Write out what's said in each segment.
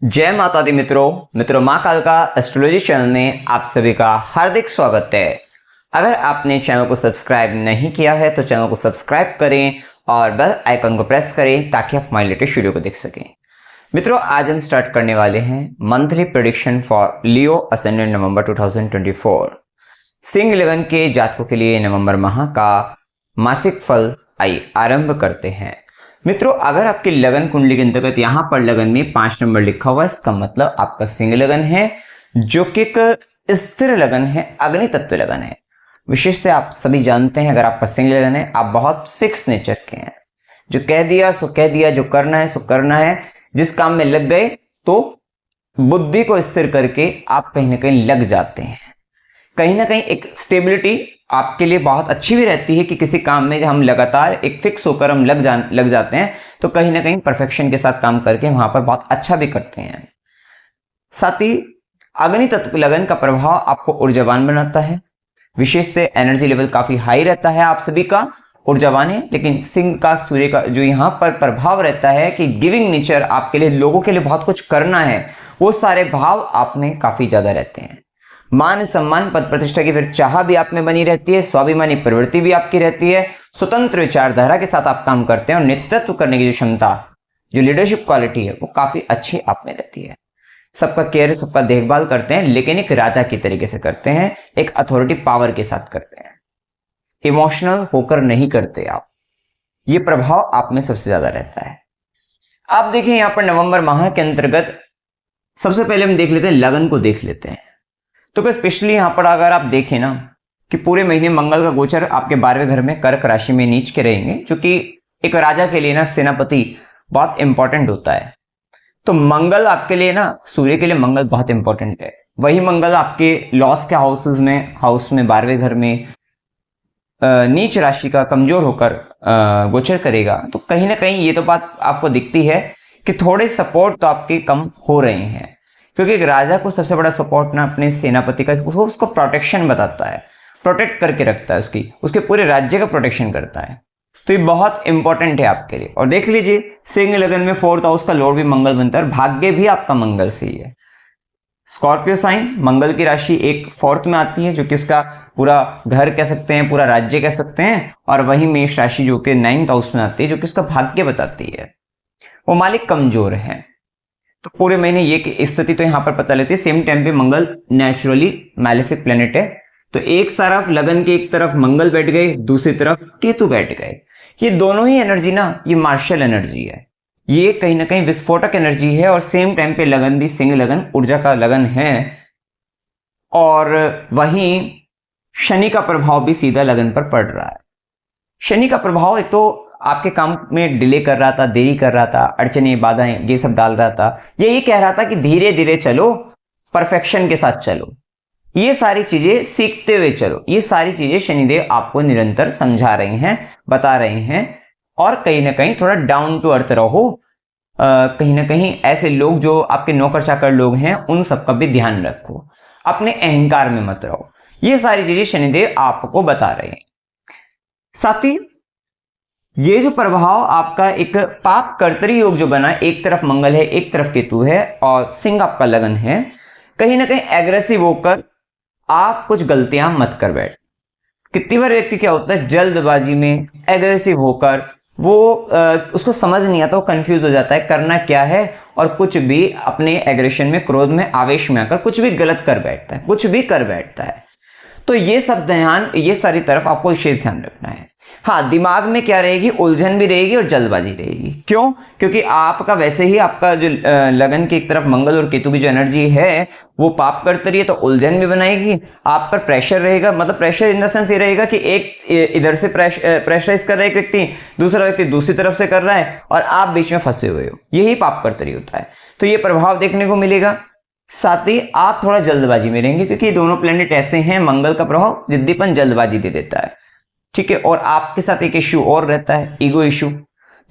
जय माता दी मित्रों माँ कालका एस्ट्रोलॉजी चैनल में आप सभी का हार्दिक स्वागत है। अगर आपने चैनल को सब्सक्राइब नहीं किया है तो चैनल को सब्सक्राइब करें और बेल आइकन को प्रेस करें ताकि आप हमारे लेटेस्ट वीडियो को देख सकें। मित्रों, आज हम स्टार्ट करने वाले हैं monthly prediction for Leo ascendant November 2024। सिंह लगन के जातकों के लिए नवंबर माह का मासिक फल आइए आरंभ करते हैं। मित्रों, अगर आपकी लगन कुंडली के अंतर्गत यहाँ पर लगन में 5 नंबर लिखा हुआ है, इसका मतलब आपका सिंह लगन है, जो कि एक स्थिर लगन है, अग्नि तत्व लगन है। विशेषतः आप सभी जानते हैं, अगर आपका सिंह लगन है, आप बहुत फिक्स नेचर के हैं। जो कह दिया सो कह दिया, जो करना है सो करना है। जिस काम में लग गए तो बुद्धि को स्थिर करके आप कहीं ना कहीं लग जाते हैं। कहीं ना कहीं एक स्टेबिलिटी आपके लिए बहुत अच्छी भी रहती है कि किसी काम में हम लगातार एक फिक्स होकर हम लग जाते हैं तो कहीं ना कहीं परफेक्शन के साथ काम करके वहां पर बहुत अच्छा भी करते हैं। साथ ही अग्नि तत्व लगन का प्रभाव आपको ऊर्जावान बनाता है। विशेष से एनर्जी लेवल काफी हाई रहता है, आप सभी का ऊर्जावान है। लेकिन सिंह का सूर्य का जो यहाँ पर प्रभाव रहता है कि गिविंग नेचर, आपके लिए लोगों के लिए बहुत कुछ करना है, वो सारे भाव आप में काफी ज्यादा रहते हैं। मान सम्मान पद प्रतिष्ठा की फिर चाह भी आप में बनी रहती है। स्वाभिमानी प्रवृत्ति भी आपकी रहती है। स्वतंत्र विचारधारा के साथ आप काम करते हैं और नेतृत्व करने की जो क्षमता, जो लीडरशिप क्वालिटी है, वो काफी अच्छी आप में रहती है। सबका केयर, सबका देखभाल करते हैं, लेकिन एक राजा की तरीके से करते हैं, एक अथॉरिटी पावर के साथ करते हैं। इमोशनल होकर नहीं करते आप। ये प्रभाव आप में सबसे ज्यादा रहता है। आप देखें यहाँ पर नवंबर माह के अंतर्गत सबसे पहले हम देख लेते हैं, लगन को देख लेते हैं। तो स्पेशली यहाँ पर अगर आप देखें ना कि पूरे महीने मंगल का गोचर आपके 12वें घर में कर्क राशि में नीच के रहेंगे, जो कि एक राजा के लिए ना सेनापति बहुत इंपॉर्टेंट होता है। तो मंगल आपके लिए ना, सूर्य के लिए मंगल बहुत इंपॉर्टेंट है। वही मंगल आपके लॉस के हाउस में 12वें घर में नीच राशि का कमजोर होकर गोचर करेगा। तो कहीं ना कहीं ये तो बात आपको दिखती है कि थोड़े सपोर्ट तो आपके कम हो रहे हैं, क्योंकि एक राजा को सबसे बड़ा सपोर्ट ना अपने सेनापति का, उसको प्रोटेक्शन बताता है, प्रोटेक्ट करके रखता है, उसके पूरे राज्य का प्रोटेक्शन करता है। तो ये बहुत इंपॉर्टेंट है आपके लिए। और देख लीजिए, सिंह लगन में 4th हाउस का लॉर्ड भी मंगल बनता है और भाग्य भी आपका मंगल से ही है। स्कॉर्पियो साइन, मंगल की राशि एक 4th में आती है, जो कि इसका पूरा घर कह सकते हैं, पूरा राज्य कह सकते हैं। और वही मेष राशि जो कि 9th हाउस में आती है, जो कि इसका भाग्य बताती है। वो मालिक कमजोर है, तो पूरे महीने ये स्थिति तो यहां पर पता लेती है। सेम टाइम पे मंगल नेचुरली मैलेफिक प्लेनेट है, तो एक तरफ लगन के एक तरफ मंगल बैठ गए, दूसरी तरफ केतु बैठ गए। ये दोनों ही एनर्जी ना, ये मार्शल एनर्जी है, ये कहीं ना कहीं विस्फोटक एनर्जी है। और सेम टाइम पे लगन भी सिंह लगन ऊर्जा का लगन है, और वहीं शनि का प्रभाव भी सीधा लगन पर पड़ रहा है। शनि का प्रभाव एक तो आपके काम में डिले कर रहा था, देरी कर रहा था, अड़चने बाधाएं ये सब डाल रहा था। ये कह रहा था कि धीरे धीरे चलो, परफेक्शन के साथ चलो, ये सारी चीजें सीखते हुए चलो। ये सारी चीजें शनिदेव आपको निरंतर समझा रहे हैं, बता रहे हैं। और कहीं ना कहीं थोड़ा डाउन टू अर्थ रहो। कहीं ना कहीं ऐसे लोग जो आपके नौकर चाकर लोग हैं, उन सबका भी ध्यान रखो, अपने अहंकार में मत रहो। ये सारी चीजें शनिदेव आपको बता रहे हैं। साथ ही ये जो प्रभाव आपका एक पाप कर्तरी योग जो बना, एक तरफ मंगल है, एक तरफ केतु है, और सिंह आपका लगन है, कहीं ना कहीं एग्रेसिव होकर आप कुछ गलतियां मत कर बैठ। कितनी बार व्यक्ति क्या होता है, जल्दबाजी में एग्रेसिव होकर वो उसको समझ नहीं आता, वो कंफ्यूज हो जाता है करना क्या है, और कुछ भी अपने एग्रेशन में, क्रोध में, आवेश में आकर कुछ भी गलत कर बैठता है, कुछ भी कर बैठता है। तो ये सब ध्यान, ये सारी तरफ आपको विशेष ध्यान रखना है। हाँ, दिमाग में क्या रहेगी, उलझन भी रहेगी और जल्दबाजी रहेगी। क्यों? क्योंकि आपका वैसे ही आपका जो लगन की एक तरफ मंगल और केतु की जो एनर्जी है वो पाप करती रही है, तो उलझन भी बनाएगी। आप पर प्रेशर रहेगा, मतलब प्रेशर इन द सेंस ये रहेगा कि एक इधर से प्रेशराइज कर रहा है एक व्यक्ति, दूसरा व्यक्ति दूसरी तरफ से कर रहा है, और आप बीच में फंसे हुए हो। यही पाप करती रही होता है। तो ये प्रभाव देखने को मिलेगा। साथ ही आप थोड़ा जल्दबाजी में रहेंगे, क्योंकि दोनों प्लेनेट ऐसे हैं, मंगल का प्रभाव जिद्दीपन, जल्दबाजी दे देता है, ठीक है। और आपके साथ एक इश्यू और रहता है, ईगो इश्यू।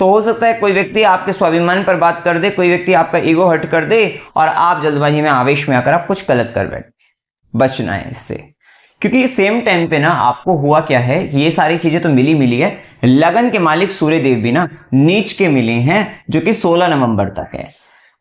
तो हो सकता है कोई व्यक्ति आपके स्वाभिमान पर बात कर दे, कोई व्यक्ति आपका ईगो हर्ट कर दे, और आप जल्दबाजी में, आवेश में आकर आप कुछ गलत कर बैठे। बचना है इससे, क्योंकि सेम टाइम पे ना आपको हुआ क्या है, ये सारी चीजें तो मिली है। लगन के मालिक सूर्य देव भी ना नीच के मिले हैं, जो कि 16 नवंबर तक है।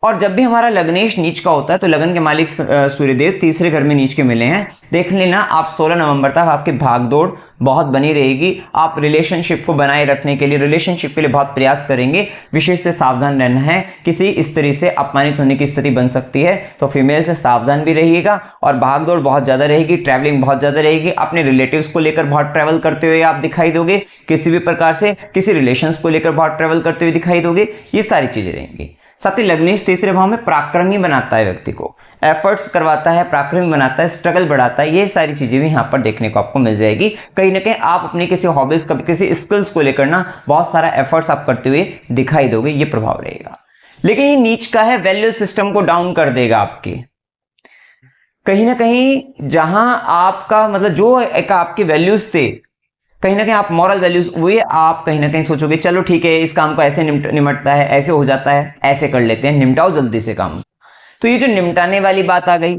और जब भी हमारा लग्नेश नीच का होता है तो लगन के मालिक सूर्यदेव तीसरे घर में नीच के मिले हैं। देख लेना आप 16 नवंबर तक आपकी भागदौड़ बहुत बनी रहेगी। आप रिलेशनशिप को बनाए रखने के लिए, रिलेशनशिप के लिए बहुत प्रयास करेंगे। विशेष से सावधान रहना है, किसी स्त्री से अपमानित होने की स्थिति बन सकती है, तो फीमेल से सावधान भी रहिएगा। और भागदौड़ बहुत ज्यादा रहेगी, ट्रैवलिंग बहुत ज्यादा रहेगी। अपने रिलेटिव्स को लेकर बहुत ट्रैवल करते हुए आप दिखाई दोगे, किसी भी प्रकार से किसी रिलेशंस को लेकर बहुत ट्रैवल करते हुए दिखाई दोगे। ये सारी चीजें रहेंगी। साथ ही लग्नेश तीसरे भाव में पराक्रमी बनाता है, व्यक्ति को एफर्ट्स करवाता है, पराक्रमी बनाता है, स्ट्रगल बढ़ाता है। ये सारी चीजें भी यहाँ पर देखने को आपको मिल जाएगी। कहीं ना कहीं आप अपनी किसी हॉबीज का, किसी स्किल्स को लेकर ना बहुत सारा एफर्ट्स आप करते हुए दिखाई दोगे। ये प्रभाव रहेगा। लेकिन ये नीच का है, वैल्यू सिस्टम को डाउन कर देगा आपके। कहीं ना कहीं जहां आपका मतलब जो एक आपकी वैल्यूज थे, कहीं ना कहीं आप मॉरल वैल्यूज हुए, आप कहीं ना कहीं सोचोगे चलो ठीक है, इस काम को ऐसे निमटता है, ऐसे हो जाता है, ऐसे कर लेते हैं, निमटाओ जल्दी से काम। तो ये जो निमटाने वाली बात आ गई,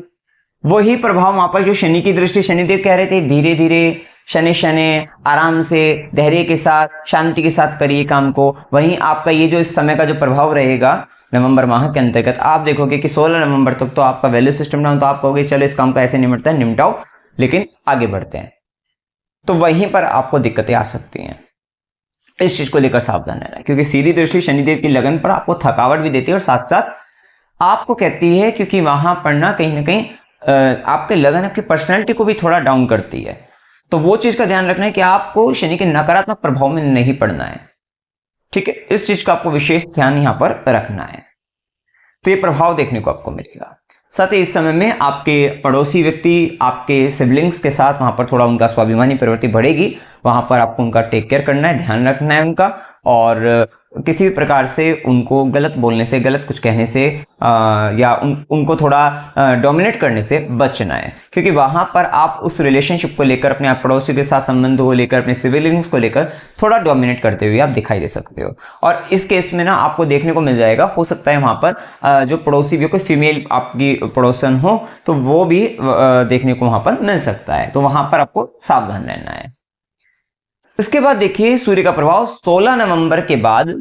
वही प्रभाव वहां पर जो शनि की दृष्टि, शनिदेव कह रहे थे धीरे धीरे, शनि शनि आराम से, धैर्य के साथ, शांति के साथ करिए काम को। वहीं आपका ये जो इस समय का जो प्रभाव रहेगा नवंबर माह के अंतर्गत, आप देखोगे कि 16 नवंबर तक तो आपका वैल्यू सिस्टम डाउन, तो आप कहोगे चलो इस काम को ऐसे निमटता है, निमटाओ, लेकिन आगे बढ़ते हैं। तो वहीं पर आपको दिक्कतें आ सकती हैं। इस चीज को लेकर सावधान रहना, क्योंकि सीधी दृष्टि शनिदेव की लगन पर आपको थकावट भी देती है और साथ साथ आपको कहती है, क्योंकि वहां पर ना कहीं आपके लगन आपकी पर्सनैलिटी को भी थोड़ा डाउन करती है। तो वो चीज का ध्यान रखना है कि आपको शनि के नकारात्मक प्रभाव में नहीं पड़ना है। ठीक है, इस चीज का आपको विशेष ध्यान यहां पर रखना है। तो ये प्रभाव देखने को आपको मिलेगा। साथ ही इस समय में आपके पड़ोसी व्यक्ति, आपके सिबलिंग्स के साथ वहां पर थोड़ा उनका स्वाभिमानी प्रवृत्ति बढ़ेगी। वहां पर आपको उनका टेक केयर करना है, ध्यान रखना है उनका, और किसी भी प्रकार से उनको गलत बोलने से, गलत कुछ कहने से या उनको थोड़ा डोमिनेट करने से बचना है। क्योंकि वहां पर आप उस रिलेशनशिप को लेकर, अपने पड़ोसी के साथ संबंध को लेकर, अपने सिबलिंग्स को लेकर थोड़ा डोमिनेट करते हुए आप दिखाई दे सकते हो। और इस केस में ना आपको देखने को मिल जाएगा, हो सकता है वहां पर जो पड़ोसी भी कोई फीमेल आपकी पड़ोसन हो, तो वो भी देखने को वहां पर मिल सकता है। तो वहां पर आपको सावधान रहना है। इसके बाद देखिए सूर्य का प्रभाव 16 नवंबर के बाद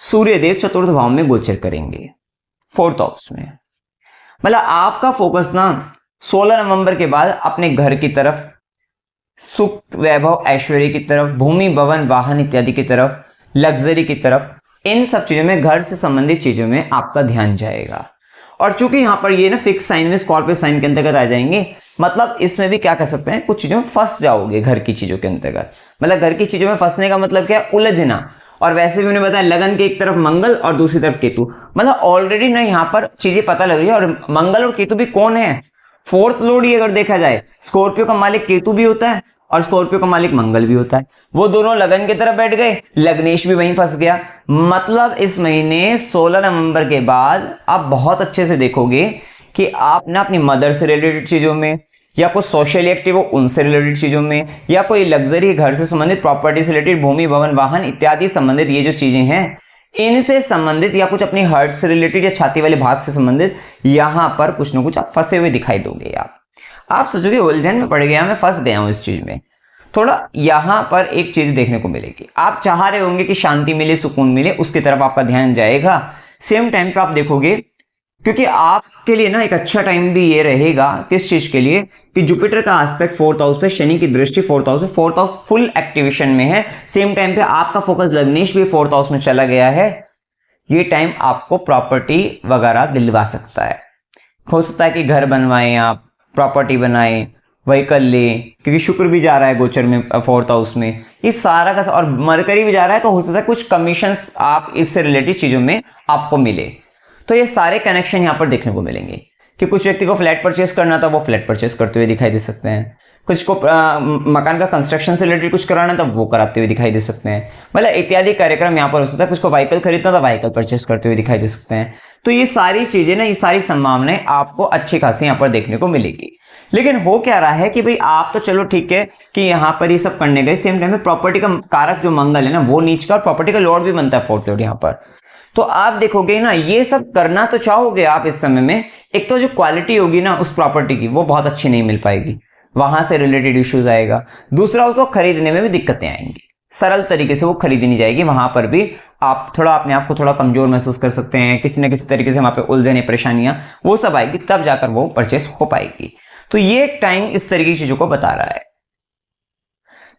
सूर्यदेव चतुर्थ भाव में गोचर करेंगे, 4th हाउस में। मतलब आपका फोकस ना 16 नवंबर के बाद अपने घर की तरफ, सुख वैभव ऐश्वर्य की तरफ, भूमि भवन वाहन इत्यादि की तरफ, लग्जरी की तरफ, इन सब चीजों में, घर से संबंधित चीजों में आपका ध्यान जाएगा। और चूंकि यहां पर ये ना फिक्स साइन में, स्कॉर्पियो साइन के अंतर्गत आ जाएंगे, मतलब इसमें भी क्या कह सकते हैं, कुछ चीजों में फंस जाओगे घर की चीजों के अंतर्गत। मतलब घर की चीजों में फंसने का मतलब क्या है, उलझना। और वैसे भी उन्होंने बताया लगन के एक तरफ मंगल और दूसरी तरफ केतु, मतलब ऑलरेडी ना यहाँ पर चीजें पता लग रही है। और मंगल और केतु भी कौन है, 4th लॉर्ड ही अगर देखा जाए, स्कॉर्पियो का मालिक केतु भी होता है और स्कॉर्पियो का मालिक मंगल भी होता है। वो दोनों लगन की तरफ बैठ गए, लग्नेश भी वहीं फंस गया। मतलब इस महीने 16 नवंबर के बाद आप बहुत अच्छे से देखोगे कि आप ना अपनी मदर से रिलेटेड चीजों में, या कोई सोशली एक्टिव हो उनसे रिलेटेड चीजों में, या कोई लग्जरी घर से संबंधित, प्रॉपर्टी से रिलेटेड, भूमि भवन वाहन इत्यादि संबंधित ये जो चीजें हैं, इनसे संबंधित, या कुछ अपनी हार्ट से रिलेटेड या छाती वाले भाग से संबंधित, यहां पर कुछ ना कुछ आप फंसे हुए दिखाई दोगे। आप सोचोगे उलझन में पड़ गया, मैं फंस गया हूं इस चीज में। थोड़ा यहां पर एक चीज देखने को मिलेगी, आप चाह रहे होंगे कि शांति मिले, सुकून मिले, उसकी तरफ आपका ध्यान जाएगा। सेम टाइम पे आप देखोगे, क्योंकि आपके लिए ना एक अच्छा टाइम भी ये रहेगा, किस चीज के लिए, कि जुपिटर का एस्पेक्ट 4th हाउस पे, शनि की दृष्टि 4th हाउस में, 4th हाउस फुल एक्टिवेशन में है। सेम टाइम पे आपका फोकस लग्नेश भी 4th हाउस में चला गया है। ये टाइम आपको प्रॉपर्टी वगैरह दिलवा सकता है। हो सकता है कि घर बनवाएं, आप प्रॉपर्टी बनाएं, व्हीकल लें, क्योंकि शुक्र भी जा रहा है गोचर में 4th हाउस में, ये सारा का, और मरकरी भी जा रहा है, तो हो सकता है कुछ कमीशंस आप इससे रिलेटेड चीजों में आपको मिले। तो ये सारे कनेक्शन यहाँ पर देखने को मिलेंगे कि कुछ व्यक्ति को फ्लैट परचेस करना था, वो फ्लैट परचेस करते हुए दिखाई दे सकते हैं। कुछ को मकान का कंस्ट्रक्शन से रिलेटेड कुछ कराना था, वो कराते हुए दिखाई दे सकते हैं। मतलब इत्यादि कार्यक्रम यहाँ पर हो सकता है। कुछ को व्हीकल खरीदना था, व्हीकल परचेस करते हुए दिखाई दे सकते हैं। तो ये सारी चीजें ना, ये सारी संभावनाएं आपको अच्छी खासी यहाँ पर देखने को मिलेगी। लेकिन हो क्या रहा है कि भाई आप तो चलो ठीक है कि यहाँ पर ये सब करने गए, सेम टाइम में प्रॉपर्टी का कारक जो मंगल है ना, वो नीच का, और प्रॉपर्टी का लॉर्ड भी बनता है 4th लॉर्ड यहाँ पर। तो आप देखोगे ना, ये सब करना तो चाहोगे आप इस समय में, एक तो जो क्वालिटी होगी ना उस प्रॉपर्टी की, वो बहुत अच्छी नहीं मिल पाएगी, वहां से रिलेटेड इश्यूज आएगा। दूसरा, उसको खरीदने में भी दिक्कतें आएंगी, सरल तरीके से वो खरीदी नहीं जाएगी, वहां पर भी आप थोड़ा अपने आप को थोड़ा कमजोर महसूस कर सकते हैं, किसी न किसी तरीके से वहां पे उलझने परेशानियां वो सब आएगी, तब जाकर वो परचेस हो पाएगी। तो ये एक टाइम इस तरीके की चीजों को बता रहा है।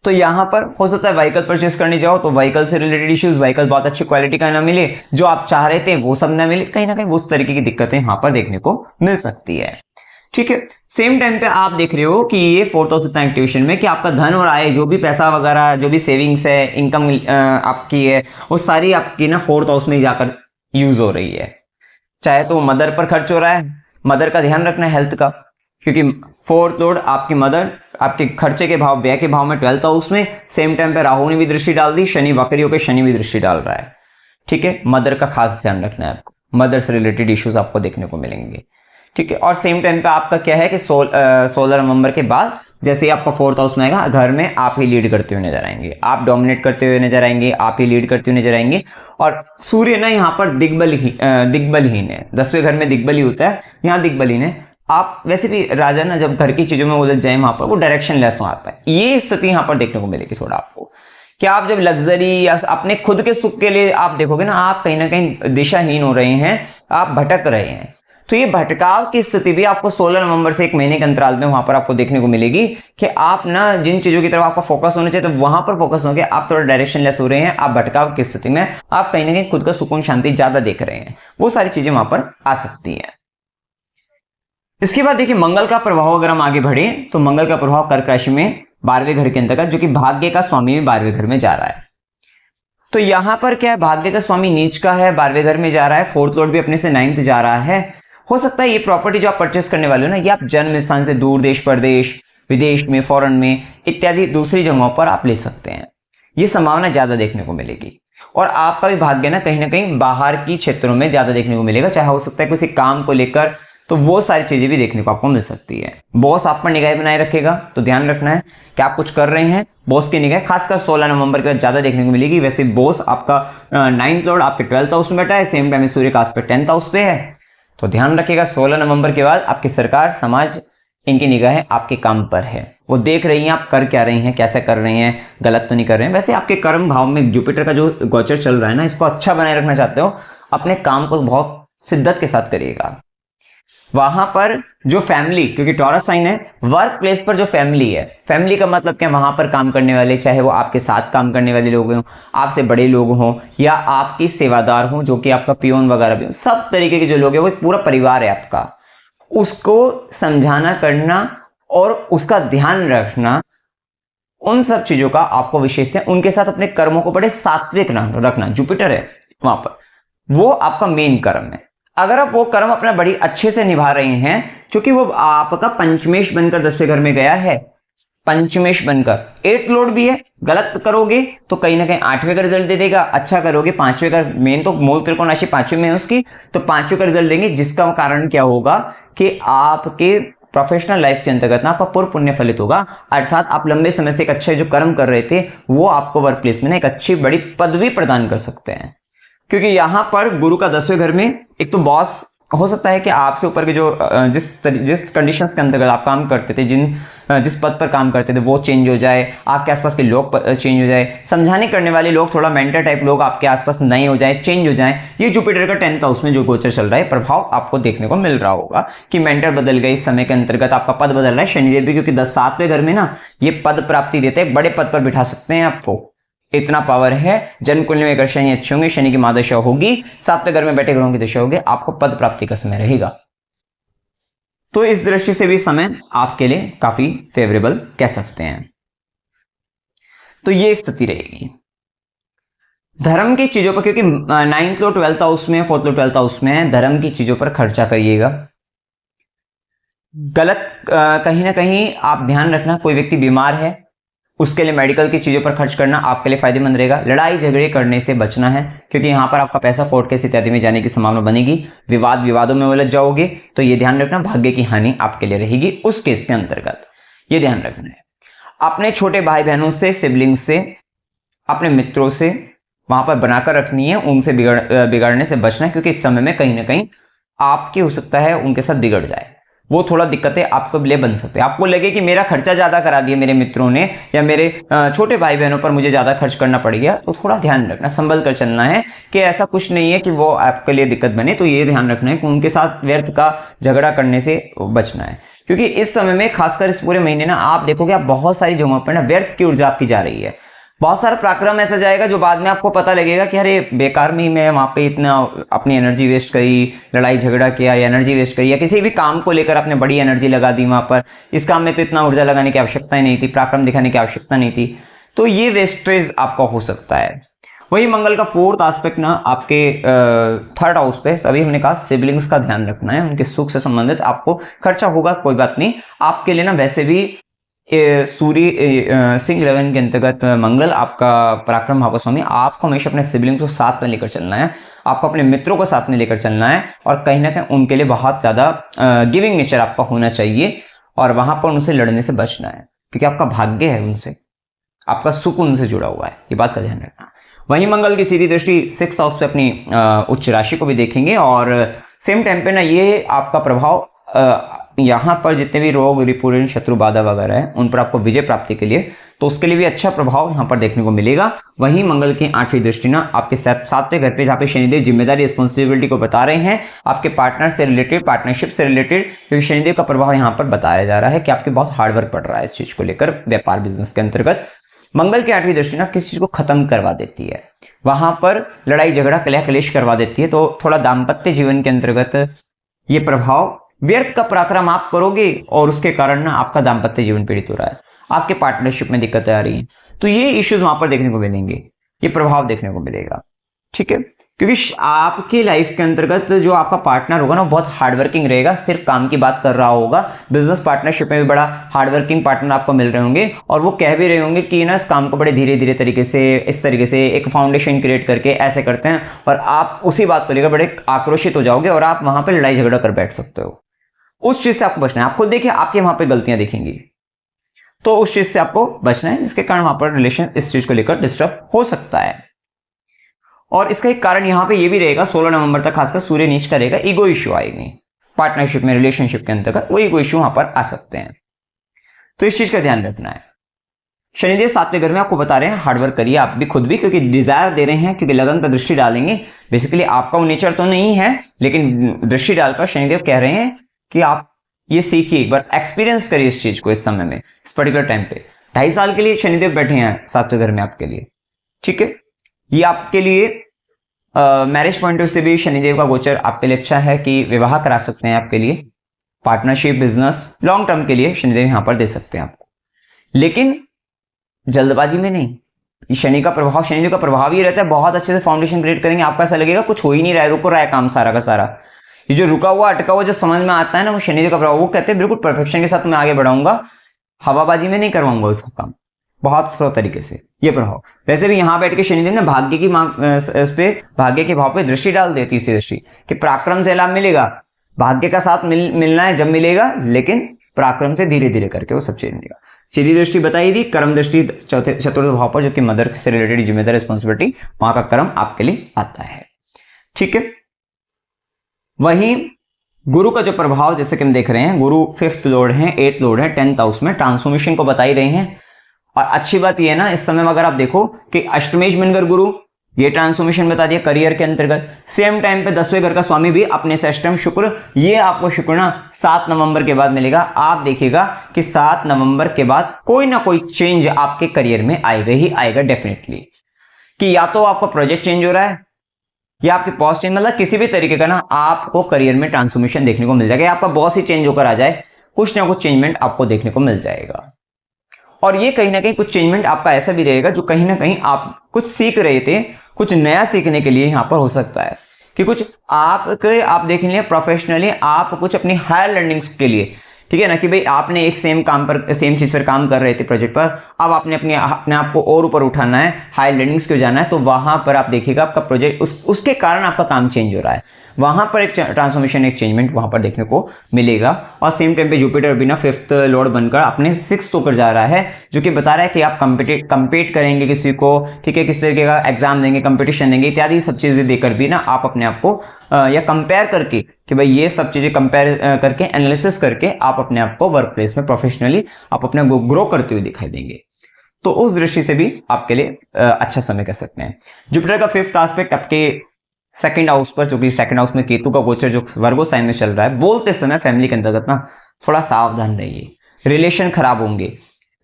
तो यहां पर हो सकता है व्हीकल परचेस करने जाओ तो व्हीकल से रिलेटेड इश्यूज, व्हीकल बहुत अच्छी क्वालिटी का ना मिले, जो आप चाह रहे थे वो सब ना मिले, कहीं ना कहीं उस तरीके की दिक्कतें यहां पर देखने को मिल सकती है। ठीक है, सेम टाइम पे आप देख रहे हो कि ये 4th हाउस इतना एक्टिवेशन में कि आपका धन और आय, जो भी पैसा वगैरह, जो भी सेविंग्स है, इनकम आपकी है, वो सारी आपकी ना 4th हाउस में ही जाकर यूज हो रही है। चाहे तो मदर पर खर्च हो रहा है, मदर का ध्यान रखना है हेल्थ का, क्योंकि 4th लॉर्ड आपकी मदर आपके खर्चे के भाव, व्यय के भाव में 12th हाउस में, सेम टाइम पे राहु ने भी दृष्टि डाल दी, शनि वक्री होकर शनि भी दृष्टि डाल रहा है। ठीक है, मदर का खास ध्यान रखना है आपको, मदर से रिलेटेड इश्यूज आपको देखने को मिलेंगे। ठीक है, और सेम टाइम पे आपका क्या है कि 16 नवंबर के बाद जैसे ही आपका 4th हाउस में आएगा, घर में आप ही लीड करते हुए नजर आएंगे, आप डोमिनेट करते हुए नजर आएंगे, आप ही लीड करते हुए नजर आएंगे। और सूर्य ना यहाँ पर दिग्बलहीन है, 10वें घर में दिग्बल ही होता है, यहाँ दिग्बलहीन है। आप वैसे भी राजा ना जब घर की चीजों में उलझ जाए वहां पर वो डायरेक्शन लेस मारता है, ये स्थिति यहाँ पर देखने को मिलेगी थोड़ा आपको। कि आप जब लग्जरी या अपने खुद के सुख के लिए आप देखोगे ना, आप कहीं ना कहीं दिशाहीन हो रहे हैं, आप भटक रहे हैं। तो ये भटकाव की स्थिति भी आपको 16 नवंबर से 1 महीने के अंतराल में वहां पर आपको देखने को मिलेगी कि आप ना जिन चीजों की तरफ आपका फोकस होना चाहिए तो वहां पर फोकस हो गया, आप थोड़ा डायरेक्शन लेस हो रहे हैं, आप भटकाव की स्थिति में, आप कहीं ना कहीं खुद का सुकून शांति ज्यादा देख रहे हैं, वो सारी चीजें वहां पर आ सकती हैं। इसके बाद देखिए मंगल का प्रभाव अगर हम आगे बढ़े तो मंगल का प्रभाव कर्क राशि में 12वें घर के अंतर्गत, जो कि भाग्य का स्वामी में 12वें घर में जा रहा है। तो यहां पर क्या है, भाग्य का स्वामी नीच का है, 12वें घर में जा रहा है, 4th लॉर्ड भी अपने से 9th जा रहा है। हो सकता है ये प्रॉपर्टी जो आप परचेस करने वाले हो ना, ये आप जन्म स्थान से दूर, देश परदेश, विदेश में, फॉरेन में इत्यादि दूसरी जगहों पर आप ले सकते हैं, ये संभावना ज्यादा देखने को मिलेगी। और आपका भी भाग्य ना कहीं बाहर की क्षेत्रों में ज्यादा देखने को मिलेगा, चाहे हो सकता है किसी काम को लेकर, तो वो सारी चीजें भी देखने को आपको मिल सकती है। बॉस आप पर निगाह बनाए रखेगा, तो ध्यान रखना है कि आप कुछ कर रहे हैं, बॉस की निगाह खासकर 16 नवंबर के बाद ज्यादा देखने को मिलेगी। वैसे बॉस आपका 9th लॉर्ड आपके 12th हाउस में बैठा है, सेम टाइम सूर्य का आस्पेक्ट 10th हाउस पे है, तो ध्यान रखिएगा 16 नवंबर के बाद आपकी सरकार, समाज, इनकी निगाहें आपके काम पर है, वो देख रही हैं आप कर क्या रही हैं, कैसे कर रहे हैं, गलत तो नहीं कर रहे हैं। वैसे आपके कर्म भाव में जुपिटर का जो गोचर चल रहा है ना, इसको अच्छा बनाए रखना चाहते हो, अपने काम को बहुत शिद्दत के साथ करिएगा। वहां पर जो फैमिली, क्योंकि टॉरस साइन है, वर्क प्लेस पर जो फैमिली है, फैमिली का मतलब क्या, वहां पर काम करने वाले, चाहे वो आपके साथ काम करने वाले लोग हों, आपसे बड़े लोग हों, या आपकी सेवादार हों, जो कि आपका पियोन वगैरह भी हो, सब तरीके के जो लोग हैं, वो पूरा परिवार है आपका, उसको समझाना करना और उसका ध्यान रखना, उन सब चीजों का आपको विशेष है। उनके साथ अपने कर्मों को बड़े सात्विक रखना, जुपिटर है वहां पर, वो आपका मेन कर्म है। अगर आप वो कर्म अपना बड़ी अच्छे से निभा रहे हैं, क्योंकि वो आपका पंचमेश बनकर 10वें घर में गया है, पंचमेश बनकर 8th लॉर्ड भी है, गलत करोगे तो कहीं ना कहीं 8वें का रिजल्ट दे देगा, अच्छा करोगे 5वें का, मेन तो मूल त्रिकोण राशि 5वें में है उसकी, तो 5वें का रिजल्ट देंगे, जिसका कारण क्या होगा कि आपके प्रोफेशनल लाइफ के अंतर्गत ना आपका पूर्व पुण्य फलित होगा, अर्थात आप लंबे समय से एक अच्छे जो कर्म कर रहे थे वो आपको वर्क प्लेस में ना एक अच्छी बड़ी पदवी प्रदान कर सकते हैं। क्योंकि यहां पर गुरु का 10वें घर में एक तो बॉस हो सकता है कि आपसे ऊपर के जो जिस कंडीशंस के अंतर्गत आप काम करते थे, जिस पद पर काम करते थे वो चेंज हो जाए, आपके आसपास के लोग चेंज हो जाए, समझाने करने वाले लोग, थोड़ा मेंटर टाइप लोग आपके आसपास नए हो जाए, चेंज हो जाए। ये जुपिटर का 10th हाउस में जो गोचर चल रहा है, प्रभाव आपको देखने को मिल रहा होगा कि मेंटर बदल गए, इस समय के अंतर्गत आपका पद बदल रहा है। शनिदेव भी क्योंकि 7वें घर में ना ये पद प्राप्ति देते हैं, बड़े पद पर बिठा सकते हैं आपको, इतना पावर है। जन्म कुंडली में अगर शनि अच्छे होंगे, शनि की महादशा होगी, 7वें घर में बैठे ग्रहों की दशा होगी, आपको पद प्राप्ति का समय रहेगा। तो इस दृष्टि से भी समय आपके लिए काफी फेवरेबल कह सकते हैं। तो ये स्थिति रहेगी धर्म की चीजों पर, क्योंकि 9th लॉर्ड 12th हाउस में, 4th लॉर्ड 12th हाउस में, धर्म की चीजों पर खर्चा करिएगा। गलत कहीं ना कहीं आप ध्यान रखना, कोई व्यक्ति बीमार है उसके लिए मेडिकल की चीजों पर खर्च करना आपके लिए फायदेमंद रहेगा। लड़ाई झगड़े करने से बचना है, क्योंकि यहां पर आपका पैसा कोर्ट केस इत्यादि में जाने की संभावना बनेगी, विवादों में उलझ जाओगे, तो ये ध्यान रखना, भाग्य की हानि आपके लिए रहेगी उस केस के अंतर्गत, ये ध्यान रखना है। अपने छोटे भाई बहनों से, सिबलिंग से, अपने मित्रों से वहां पर बनाकर रखनी है, उनसे बिगड़ने से बचना है, क्योंकि इस समय में कहीं ना कहीं आपकी हो सकता है उनके साथ बिगड़ जाए। वो थोड़ा दिक्कतें आपके लिए बन सकते हैं। आपको लगे कि मेरा खर्चा ज़्यादा करा दिया मेरे मित्रों ने या मेरे छोटे भाई बहनों पर मुझे ज़्यादा खर्च करना पड़ गया, तो थोड़ा ध्यान रखना, संभल कर चलना है कि ऐसा कुछ नहीं है कि वो आपके लिए दिक्कत बने। तो ये ध्यान रखना है कि उनके साथ व्यर्थ का झगड़ा करने से बचना है, क्योंकि इस समय में खासकर इस पूरे महीने ना आप देखोगे आप बहुत सारी जगहों पर ना व्यर्थ की ऊर्जा आपकी जा रही है। बहुत सारा पराक्रम ऐसा जाएगा जो बाद में आपको पता लगेगा कि अरे बेकार में ही मैं वहां पे इतना अपनी एनर्जी वेस्ट करी, लड़ाई झगड़ा किया या एनर्जी वेस्ट करी, या किसी भी काम को लेकर आपने बड़ी एनर्जी लगा दी वहां पर, इस काम में तो इतना ऊर्जा लगाने की आवश्यकता ही नहीं थी, पराक्रम दिखाने की आवश्यकता नहीं थी। तो ये वेस्टेज आपका हो सकता है। वही मंगल का फोर्थ एस्पेक्ट ना आपके थर्ड हाउस पे, अभी हमने कहा सिबलिंग्स का ध्यान रखना है, उनके सुख से संबंधित आपको खर्चा होगा, कोई बात नहीं। आपके लिए ना वैसे भी सूर्य सिंह लगन के अंतर्गत मंगल आपका पराक्रम भाव का स्वामी, आपको हमेशा अपने सिबलिंग्स को साथ में लेकर चलना है, आपको अपने मित्रों को साथ में लेकर चलना है, और कहीं ना कहीं उनके लिए बहुत ज़्यादा गिविंग नेचर आपका होना चाहिए, और वहां पर उनसे लड़ने से बचना है, क्योंकि आपका भाग्य है उनसे, आपका सुख उनसे जुड़ा हुआ है, ये बात का ध्यान रखना। वहीं मंगल की सीधी दृष्टि 6th हाउस पे अपनी उच्च राशि को भी देखेंगे, और सेम टाइम पे ना ये आपका प्रभाव यहाँ पर जितने भी रोग रिपुरण शत्रु बाधा वगैरह है उन पर आपको विजय प्राप्ति के लिए, तो उसके लिए भी अच्छा प्रभाव यहाँ पर देखने को मिलेगा। वहीं मंगल की 8वीं दृष्टि ना आपके 7वें घर पे, जहाँ पे शनिदेव जिम्मेदारी रिस्पॉन्सिबिलिटी को बता रहे हैं, आपके पार्टनर से रिलेटेड, पार्टनरशिप से रिलेटेड, क्योंकि शनिदेव का प्रभाव यहाँ पर बताया जा रहा है कि आपके बहुत हार्डवर्क पड़ रहा है इस चीज को लेकर, व्यापार बिजनेस के अंतर्गत। मंगल की 8वीं दृष्टि ना किसी चीज को खत्म करवा देती है, वहां पर लड़ाई झगड़ा कलह कलेश करवा देती है, तो थोड़ा दाम्पत्य जीवन के अंतर्गत ये प्रभाव, व्यर्थ का पराक्रम आप करोगे और उसके कारण ना आपका दाम्पत्य जीवन पीड़ित हो रहा है, आपके पार्टनरशिप में दिक्कतें आ रही हैं, तो ये इश्यूज वहां पर देखने को मिलेंगे, ये प्रभाव देखने को मिलेगा, ठीक है। क्योंकि आपकी लाइफ के अंतर्गत जो आपका पार्टनर होगा ना बहुत हार्डवर्किंग रहेगा, सिर्फ काम की बात कर रहा होगा। बिजनेस पार्टनरशिप में भी बड़ा हार्डवर्किंग पार्टनर आपको मिल रहे होंगे, और वो कह भी रहे होंगे कि ना इस काम को बड़े धीरे धीरे तरीके से, इस तरीके से एक फाउंडेशन क्रिएट करके ऐसे करते हैं, और आप उसी बात को लेकर बड़े आक्रोशित हो जाओगे और आप वहां पर लड़ाई झगड़ा कर बैठ सकते हो। उस चीज से आपको बचना है। आप खुद देखिए आपके वहां पे गलतियां दिखेंगी, तो उस चीज से आपको बचना है, जिसके कारण वहां पर रिलेशन इस चीज को लेकर डिस्टर्ब हो सकता है। और इसका एक कारण यहां पे ये भी रहेगा, 16 नवंबर तक खासकर सूर्य नीच का रहेगा, ईगो इश्यू आएंगे पार्टनरशिप में, रिलेशनशिप के अंतर्गत वो ईगो इश्यू वहां पर आ सकते हैं, तो इस चीज का ध्यान रखना है। शनिदेव 7वें घर में आपको बता रहे हैं हार्डवर्क करिए आप भी, खुद भी, क्योंकि डिजायर दे रहे हैं, क्योंकि लगन पर दृष्टि डालेंगे। बेसिकली आपका वो नेचर तो नहीं है, लेकिन दृष्टि डालकर शनिदेव कह रहे हैं कि आप ये सीखिए, एक बार एक्सपीरियंस करिए इस चीज को, इस समय में, इस पर्टिकुलर टाइम पे 2.5 साल के लिए शनिदेव बैठे हैं 7वें घर में आपके लिए, ठीक है। ये आपके लिए मैरिज पॉइंट ऑफ से भी शनिदेव का गोचर आपके लिए अच्छा है कि विवाह करा सकते हैं आपके लिए, पार्टनरशिप, बिजनेस, लॉन्ग टर्म के लिए शनिदेव यहां पर दे सकते हैं आपको, लेकिन जल्दबाजी में नहीं। शनि का प्रभाव, शनिदेव का प्रभाव ये रहता है बहुत अच्छे से फाउंडेशन क्रिएट करेंगे, आपको ऐसा लगेगा कुछ हो ही नहीं रहा है, रुको रहा है काम सारा का सारा, ये जो रुका हुआ अटका हुआ जो समझ में आता है ना, वो शनिदेव का प्रभाव। वो कहते हैं बिल्कुल परफेक्शन के साथ मैं आगे बढ़ाऊंगा, हवाबाजी में नहीं करवाऊंगा एक सब काम, बहुत स्लो तरीके से, ये प्रभाव। वैसे भी यहां बैठ के शनिदेव ने भाग्य की इस पे, भाग्य के भाव पे दृष्टि डाल देती है, दृष्टि कि पराक्रम से लाभ मिलेगा, भाग्य का साथ मिलना है जब मिलेगा, लेकिन पराक्रम से धीरे धीरे करके वो सब चीज मिलेगा। सीधी दृष्टि बताई थी, कर्म दृष्टि चतुर्थ भाव पर, जो कि मदर से रिलेटेड जिम्मेदारी, रिस्पॉन्सिबिलिटी, वहां का कर्म आपके लिए आता है, ठीक है। वहीं गुरु का जो प्रभाव, जैसे कि हम देख रहे हैं, गुरु 5th लॉर्ड हैं, 8th लॉर्ड है, 10th हाउस में, ट्रांसफॉर्मेशन को बता ही रहे हैं। और अच्छी बात यह है ना, इस समय में अगर आप देखो कि अष्टमेश बनकर गुरु, ये ट्रांसफॉर्मेशन बता दिया करियर के अंतर्गत। सेम टाइम पे 10वें घर का स्वामी भी अपने से अष्टम शुक्र, ये आपको शुक्र ना 7 नवंबर के बाद मिलेगा। आप देखिएगा कि 7 नवंबर के बाद कोई ना कोई चेंज आपके करियर में आएगा ही आएगा डेफिनेटली, कि या तो आपका प्रोजेक्ट चेंज हो रहा है, या आपके पॉस्ट चेंज, मतलब किसी भी तरीके का ना आपको करियर में ट्रांसफॉर्मेशन देखने को मिल जाएगा, या आपका बॉस ही चेंज होकर आ जाए, कुछ ना कुछ चेंजमेंट आपको देखने को मिल जाएगा। और ये कहीं ना कहीं कुछ चेंजमेंट आपका ऐसा भी रहेगा जो कहीं ना कहीं आप कुछ सीख रहे थे, कुछ नया सीखने के लिए यहाँ पर हो सकता है कि कुछ आप देख लिए प्रोफेशनली, आप कुछ अपनी हायर लर्निंग्स के लिए, ठीक है ना, कि भाई आपने एक सेम चीज पर काम कर रहे थे प्रोजेक्ट पर, अब आपने अपने आप को और ऊपर उठाना है, हायर लर्निंग्स को जाना है, तो वहां पर आप देखिएगा आपका प्रोजेक्ट उसके कारण आपका काम चेंज हो रहा है, वहां पर एक ट्रांसफॉर्मेशन, एक चेंजमेंट वहां पर देखने को मिलेगा। और सेम टाइम पे जुपिटर भी ना 5th लॉर्ड बनकर अपने 6th होकर जा रहा है, जो कि बता रहा है कि आप कंपीट करेंगे किसी को, ठीक है, किस तरीके का एग्जाम देंगे, कंपटीशन देंगे, इत्यादि सब चीजें देकर भी ना आप अपने आप को या कंपेयर करके कि भाई ये सब चीजें कंपेयर करके एनालिसिस करके आप अपने आप को वर्क प्लेस में प्रोफेशनली आप अपने को ग्रो करते हुए दिखाई देंगे। तो उस दृष्टि से भी आपके लिए अच्छा समय कह सकते हैं। जुपिटर का 5th एस्पेक्ट आपके 2nd हाउस पर, जो कि 2nd हाउस में केतु का गोचर जो वर्गो साइन में चल रहा है, बोलते समय फैमिली के अंतर्गत ना थोड़ा सावधान रहिए, रिलेशन खराब होंगे,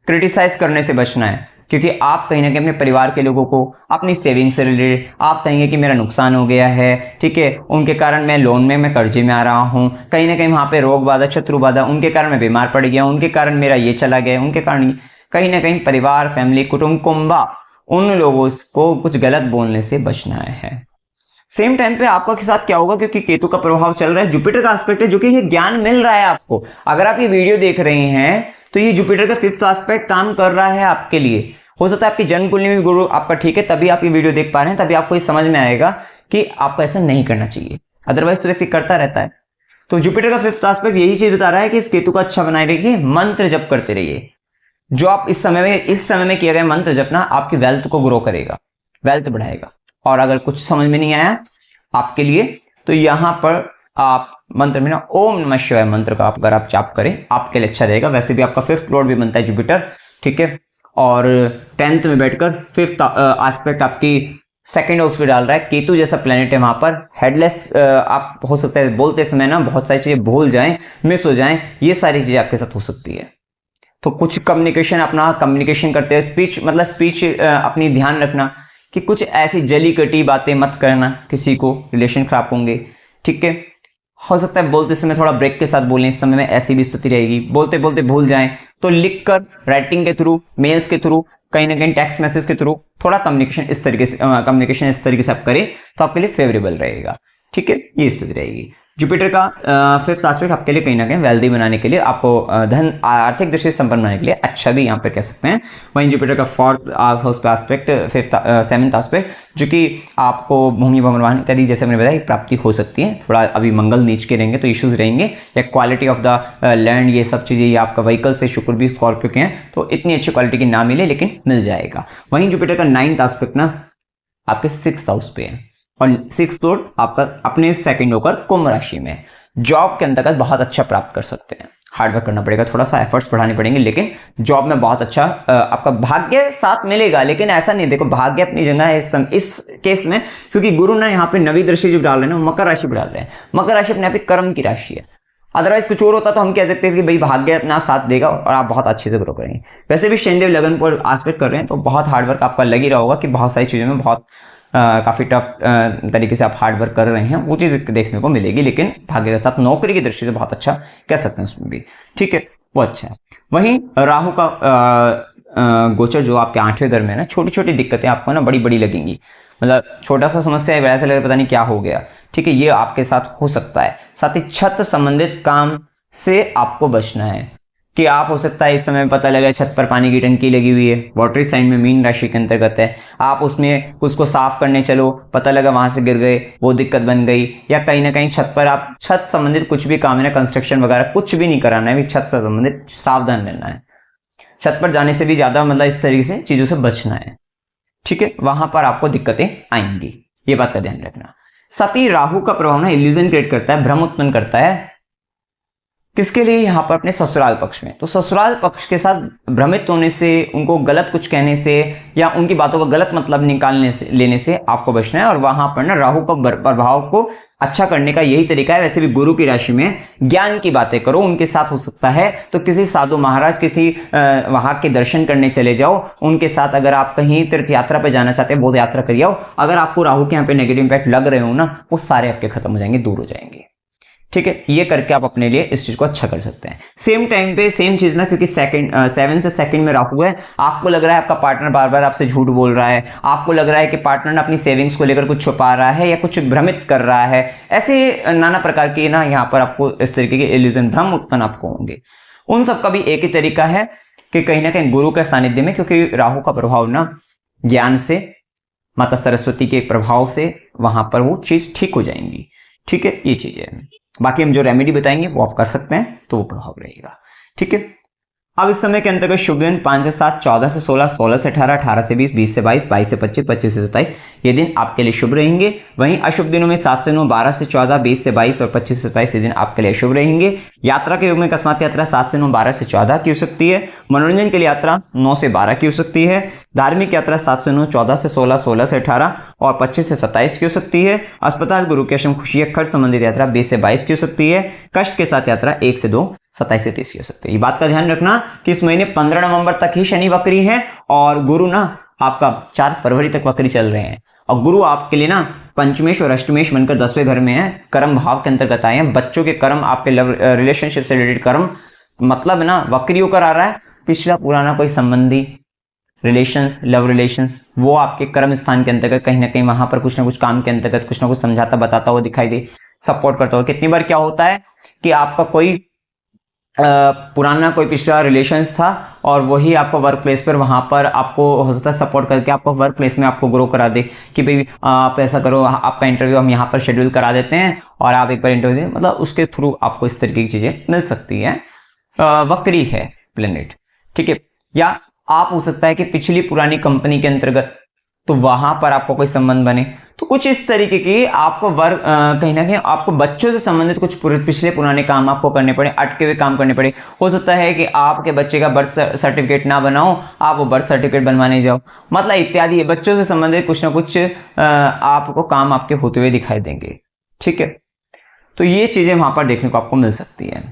क्रिटिसाइज करने से बचना है, क्योंकि आप कहीं ना कहीं अपने परिवार के लोगों को अपनी सेविंग से रिलेटेड आप कहेंगे कि मेरा नुकसान हो गया है, ठीक है, उनके कारण मैं लोन में मैं कर्जे में आ रहा हूँ, कहीं ना कहीं वहां पे रोग बाधा शत्रु बाधा, उनके कारण मैं बीमार पड़ गया, उनके कारण मेरा ये चला गया, उनके कारण कहीं ना कहीं परिवार फैमिली कुटुंब कुंबा उन लोगों को कुछ गलत बोलने से बचना है। सेम टाइम पे आपका के साथ क्या होगा, क्योंकि केतु का प्रभाव चल रहा है, जुपिटर का एस्पेक्ट है, जो कि ये ज्ञान मिल रहा है आपको। अगर आप ये वीडियो देख रहे हैं तो ये जुपिटर का 5th एस्पेक्ट काम कर रहा है आपके लिए। हो सकता है आपकी जन्म कुंडली में गुरु आपका ठीक है, तभी आप ये वीडियो देख पा रहे हैं, तभी आपको ये समझ में आएगा कि आपको ऐसा नहीं करना चाहिए, अदरवाइज तो व्यक्ति करता रहता है। तो जुपिटर का 5th एस्पेक्ट यही चीज बता रहा है कि इस केतु को अच्छा बनाए रखिए, मंत्र जप करते रहिए। जो आप इस समय में किया गया मंत्र जपना आपकी वेल्थ को ग्रो करेगा, वेल्थ बढ़ाएगा। और अगर कुछ समझ में नहीं आया आपके लिए तो यहां पर आप मंत्र में ना ओम नमः शिवाय मंत्र का अगर आप जाप करें आपके लिए अच्छा रहेगा। वैसे भी आपका 5th लॉर्ड भी बनता है जुपिटर, ठीक है, और 10th में बैठकर 5th एस्पेक्ट आपकी 2nd हाउस पे डाल रहा है। केतु जैसा प्लेनेट है वहां पर, हेडलेस आप हो सकता है बोलते समय ना बहुत सारी चीजें भूल जाएं, मिस हो जाएं, ये सारी चीजें आपके साथ हो सकती है। तो कुछ कम्युनिकेशन अपना कम्युनिकेशन करते हैं, स्पीच अपनी ध्यान रखना कि कुछ ऐसी जली कटी बातें मत करना, किसी को रिलेशन खराब होंगे, ठीक है। हो सकता है बोलते समय थोड़ा ब्रेक के साथ बोलें, इस समय में ऐसी भी स्थिति रहेगी, बोलते बोलते भूल जाएं तो लिखकर, राइटिंग के थ्रू, मेल्स के थ्रू, कहीं ना कहीं टेक्स्ट मैसेज के थ्रू थोड़ा कम्युनिकेशन इस तरीके से आप करें तो आपके लिए फेवरेबल रहेगा, ठीक है, ये स्थिति रहेगी। जुपिटर का 5th एस्पेक्ट आपके लिए कहीं ना कहीं वेल्दी बनाने के लिए, आपको धन आर्थिक दृष्टि से संपन्न बनाने के लिए अच्छा भी यहाँ पर कह सकते हैं। वहीं जुपिटर का 4th हाउस पे एस्पेक्ट 7th एस्पेक्ट, जो कि आपको भूमि भवन वाहन इत्यादि जैसे मैंने बताया प्राप्ति हो सकती है। थोड़ा अभी मंगल नीच के रहेंगे तो इश्यूज रहेंगे, या क्वालिटी ऑफ द लैंड, ये सब चीजें, ये आपका व्हीकल से, शुक्र भी स्कॉर्पियो के हैं तो इतनी अच्छी क्वालिटी की ना मिले लेकिन मिल जाएगा। वहीं जुपिटर का 9th एस्पेक्ट ना आपके 6th हाउस पे है, और 6th लॉर्ड आपका अपने 2nd होकर कुंभ राशि में। जॉब के अंतर्गत बहुत अच्छा प्राप्त कर सकते हैं, हार्डवर्क करना पड़ेगा, थोड़ा सा एफर्ट्स बढ़ाने पड़ेंगे, लेकिन जॉब में बहुत अच्छा आपका भाग्य साथ मिलेगा। लेकिन ऐसा नहीं, देखो भाग्य अपनी जगह है इस केस में, क्योंकि गुरु ने यहाँ पे नवी दृष्टि जो डाल रहे हैं ना मकर राशि पर डाल रहे हैं। मकर राशि अपने आप ही कर्म की राशि है, अदरवाइज कुछ और होता तो हम कह सकते हैं कि भाई भाग्य अपना साथ देगा और आप बहुत अच्छे से ग्रो करेंगे। वैसे भी शनिदेव लगन पर एस्पेक्ट कर रहे हैं तो बहुत हार्डवर्क आपका लग ही रहा होगा कि बहुत सारी चीजों में बहुत काफी टफ तरीके से आप हार्ड वर्क कर रहे हैं, वो चीज देखने को मिलेगी। लेकिन भाग्य के साथ नौकरी की दृष्टि से बहुत अच्छा कह सकते हैं उसमें भी, ठीक है, वो अच्छा है। वहीं राहु का गोचर जो आपके 8वें घर में है ना, छोटी छोटी दिक्कतें आपको ना बड़ी बड़ी लगेंगी, मतलब छोटा सा समस्या है वैसे लगे पता नहीं क्या हो गया, ठीक है, ये आपके साथ हो सकता है। साथ ही छत संबंधित काम से आपको बचना है, कि आप हो सकता है इस समय पता लगा छत पर पानी की टंकी लगी हुई है, वाटरी साइन में मीन राशि के अंतर्गत है, आप उसमें उसको साफ करने चलो, पता लगा वहां से गिर गए, वो दिक्कत बन गई, या कहीं ना कहीं छत पर आप छत संबंधित कुछ भी काम है ना, कंस्ट्रक्शन वगैरह कुछ भी नहीं कराना है, छत से संबंधित सावधान रहना है। छत पर जाने से भी ज्यादा मतलब इस तरीके से चीजों से बचना है, ठीक है, वहां पर आपको दिक्कतें आएंगी, ये बात का ध्यान रखना। साथ ही राहु का प्रभाव ना इल्यूजन क्रिएट करता है, भ्रम उत्पन्न करता है, किसके लिए, यहाँ पर अपने ससुराल पक्ष में। तो ससुराल पक्ष के साथ भ्रमित होने से, उनको गलत कुछ कहने से, या उनकी बातों का गलत मतलब निकालने से, लेने से आपको बचना है। और वहां पर ना राहु का प्रभाव को अच्छा करने का यही तरीका है। वैसे भी गुरु की राशि में ज्ञान की बातें करो, उनके साथ हो सकता है तो किसी साधु महाराज, किसी वहां के दर्शन करने चले जाओ, उनके साथ अगर आप कहीं तीर्थ यात्रा पे जाना चाहते हैं बोध यात्रा करिए आओ। अगर आपको राहु के यहाँ पे नेगेटिव इंपैक्ट लग रहे हो ना, वो सारे आपके खत्म हो जाएंगे, दूर हो जाएंगे, ठीक है, ये करके आप अपने लिए इस चीज को अच्छा कर सकते हैं। सेम टाइम पे सेम चीज ना, क्योंकि 7 से 2nd में राहु है, आपको लग रहा है आपका पार्टनर बार बार आपसे झूठ बोल रहा है, आपको लग रहा है कि पार्टनर अपनी सेविंग्स को लेकर कुछ छुपा रहा है या कुछ भ्रमित कर रहा है, ऐसे नाना प्रकार की ना यहाँ पर आपको इस तरीके के इल्यूजन, भ्रम उत्पन्न आपको होंगे। उन सब का भी एक ही तरीका है कि कहीं ना कहीं गुरु के सानिध्य में, क्योंकि राहु का प्रभाव ना ज्ञान से, माता सरस्वती के प्रभाव से वहां पर वो चीज ठीक हो जाएंगी, ठीक है, ये चीजें। बाकी हम जो रेमेडी बताएंगे वो आप कर सकते हैं तो वो प्रभाव रहेगा, ठीक है। अब इस समय के अंतर्गत शुभ दिन 5 से 7, 14 से 16, 16 से 18, 18 से 20, 20 से 22, 22 से 25, 25 से 27 ये दिन आपके लिए शुभ रहेंगे। वहीं अशुभ दिनों में 7 से 9, 12 से 14, 20 से 22 और 25 से 27 ये दिन आपके लिए शुभ रहेंगे। यात्रा के योग में अकस्मात यात्रा 7 से 9, 12 से 14 की हो सकती है। मनोरंजन के लिए यात्रा 9 से 12 की हो सकती है। धार्मिक यात्रा 7 से 9, 14 से 16, 16 से 18 और 25 से 27 की हो सकती है। अस्पताल, गुरु के आश्रम, खुशी, खर्च संबंधित यात्रा 20 से 22 की हो सकती है। कष्ट के साथ यात्रा 1 से 2, 27 से 30 की हो सकती है। ये बात का ध्यान रखना कि इस महीने 15 नवंबर तक ही शनि वक्री है और गुरु ना आपका 4 फरवरी तक वक्री चल रहे हैं। और गुरु आपके लिए ना पंचमेश और अष्टमेश बनकर 10वें घर में है, कर्म भाव के अंतर्गत आए हैं। बच्चों के कर्म, आपके लव रिलेशनशिप से रिलेटेड कर्म, मतलब ना वक्री होकर आ रहा है। पिछला पुराना कोई संबंधी रिलेशंस, लव रिलेशंस, वो आपके कर्म स्थान के अंतर्गत कहीं ना कहीं वहां पर कुछ ना कुछ काम के अंतर्गत कुछ ना कुछ समझाता बताता हुआ दिखाई दे, सपोर्ट करता हुआ। कितनी बार क्या होता है कि आपका कोई पुराना कोई पिछला रिलेशंस था और वही आपको वर्क प्लेस पर वहां पर आपको हो सकता है सपोर्ट करके आपको वर्क प्लेस में आपको ग्रो करा दे कि भाई आप ऐसा करो, आपका इंटरव्यू हम यहाँ पर शेड्यूल करा देते हैं और आप एक बार इंटरव्यू दें, मतलब उसके थ्रू आपको इस तरीके की चीजें मिल सकती है। वक्री है प्लेनेट, ठीक है। या आप हो सकता है कि पिछली पुरानी कंपनी के अंतर्गत तो वहां पर आपको कोई संबंध बने, तो कुछ इस तरीके की आपको वर्क कहीं ना कहीं आपको बच्चों से संबंधित कुछ पिछले पुराने काम आपको करने पड़े, अटके हुए काम करने पड़े। हो सकता है कि आपके बच्चे का बर्थ सर्टिफिकेट ना बनाओ, आप वो बर्थ सर्टिफिकेट बनवाने जाओ, मतलब इत्यादि बच्चों से संबंधित कुछ ना कुछ आपको काम आपके होते हुए दिखाई देंगे, ठीक है। तो ये चीजें वहां पर देखने को आपको मिल सकती है।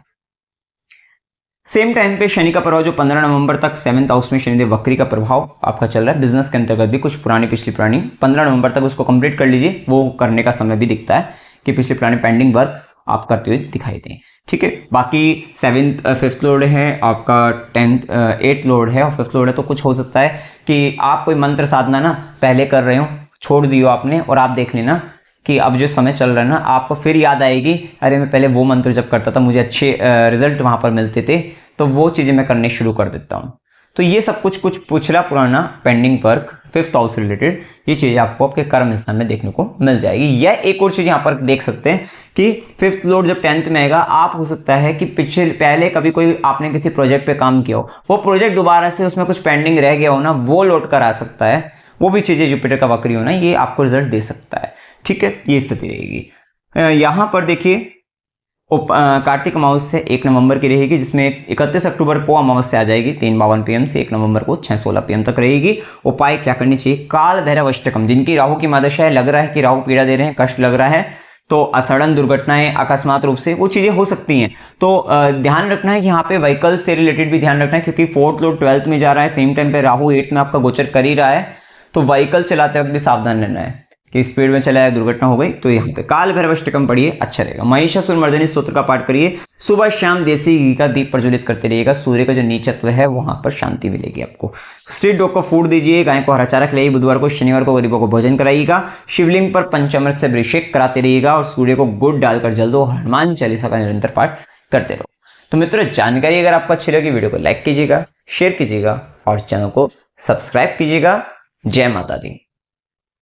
सेम टाइम पे शनि का प्रभाव जो 15 नवंबर तक 7th हाउस में शनिदेव वक्री का प्रभाव आपका चल रहा है। बिजनेस के अंतर्गत भी कुछ पिछली पुरानी 15 नवंबर तक उसको कंप्लीट कर लीजिए, वो करने का समय भी दिखता है कि पिछले पुराने पेंडिंग वर्क आप करते हुए दिखाई दें, ठीक है। बाकी 5th लॉर्ड है आपका, 8th लॉर्ड है और 5th लॉर्ड है, तो कुछ हो सकता है कि आप कोई मंत्र साधना ना पहले कर रहे हो, छोड़ दियो आपने, और आप देख लेना कि अब जो समय चल रहा है ना आपको फिर याद आएगी, अरे मैं पहले वो मंत्र जब करता था मुझे अच्छे रिजल्ट वहां पर मिलते थे, तो वो चीजें मैं करने शुरू कर देता हूँ। तो ये सब कुछ पिछला पुराना पेंडिंग वर्क 5th हाउस से रिलेटेड ये चीजें आपको आपके कर्म स्थान में देखने को मिल जाएगी। यह एक और चीज यहाँ पर देख सकते हैं कि 5th लॉर्ड जब 10th में आएगा, आप हो सकता है कि पहले कभी कोई आपने किसी प्रोजेक्ट पे काम किया हो, वो प्रोजेक्ट दोबारा से उसमें कुछ पेंडिंग रह गया हो ना, वो लौट कर आ सकता है। वो भी चीजें जुपिटर का वक्री होना ये आपको रिजल्ट दे सकता है, ठीक है। ये स्थिति रहेगी। यहां पर देखिए कार्तिक अमावस्या 1 नवंबर की रहेगी, जिसमें 31 अक्टूबर को अमावस्या आ जाएगी 3:52 PM से 1 नवंबर को 6:16 PM तक रहेगी। उपाय क्या करनी चाहिए? काल भैरव अष्टकम, जिनकी राहु की महादशा है, लग रहा है कि राहु पीड़ा दे रहे हैं, कष्ट लग रहा है, तो असड़न दुर्घटनाएं अकस्मात रूप से वो चीजें हो सकती हैं। तो ध्यान रखना है कि यहाँ पे व्हीकल से रिलेटेड भी ध्यान रखना है, क्योंकि 4th लॉर्ड 12th में जा रहा है, सेम टाइम पे राहु 8 में आपका गोचर कर ही रहा है, तो व्हीकल चलाते वक्त भी सावधान रहना है कि स्पीड में चलाया दुर्घटना हो गई। तो यहाँ पे काल भैरव अष्टकम पढ़िए, अच्छा रहेगा। महिषासुर मर्दिनी स्तोत्र का पाठ करिए, सुबह शाम देसी घी का दीप प्रज्वलित करते रहिएगा, सूर्य का जो नीचत्व है वहां पर शांति मिलेगी आपको। स्ट्रीट डॉग को फूड दीजिए, गाय को हरा चारा खिलाइए, बुधवार को शनिवार को गरीबों को भोजन कराइएगा, शिवलिंग पर पंचामृत से अभिषेक कराते रहिएगा और सूर्य को गुड़ डालकर जल दो, हनुमान चालीसा का निरंतर पाठ करते रहो। तो मित्रों, जानकारी अगर आपको अच्छी लगी, वीडियो को लाइक कीजिएगा, शेयर कीजिएगा और चैनल को सब्सक्राइब कीजिएगा। जय माता दी।